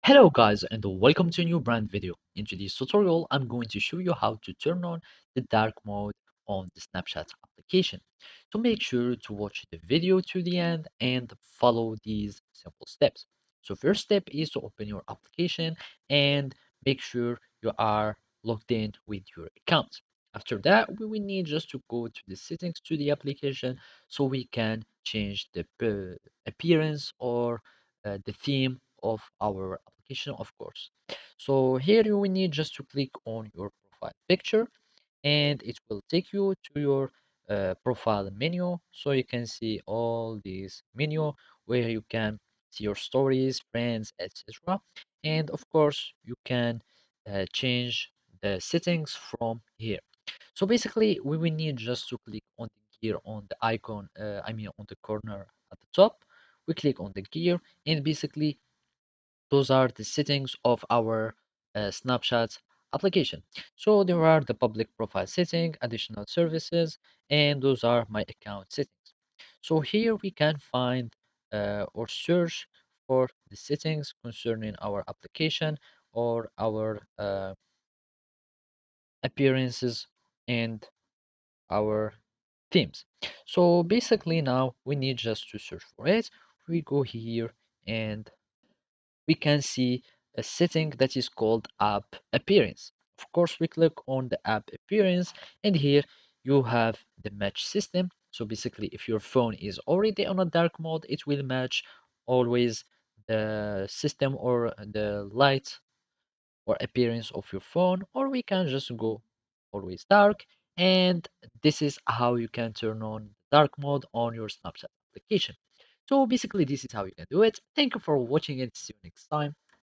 Hello guys and welcome to a new brand video. In today's tutorial, I'm going to show you how to turn on the dark mode on the Snapchat application. So make sure to watch the video to the end and follow these simple steps. So first step is to open your application and make sure you are logged in with your account. After that, we will need just to go to the settings to the application so we can change the appearance or the theme of our application, of course. So here you will need just to click on your profile picture and it will take you to your profile menu so you can see all these menu where you can see your stories, friends, etc. And of course, you can change the settings from here. So basically, we will need just to click on the gear on the icon, on the corner at the top. We click on the gear, and basically, those are the settings of our Snapchat application. So there are the public profile setting, additional services, and those are my account settings. So here we can find or search for the settings concerning our application or our appearances and our themes. So basically now we need just to search for it. We go here and we can see a setting that is called app appearance. Of course, we click on the app appearance and here you have the match system. So basically, if your phone is already on a dark mode, it will match always the system or the light or appearance of your phone, or we can just go always dark. And this is how you can turn on dark mode on your Snapchat application. So basically, this is how you can do it. Thank you for watching and see you next time.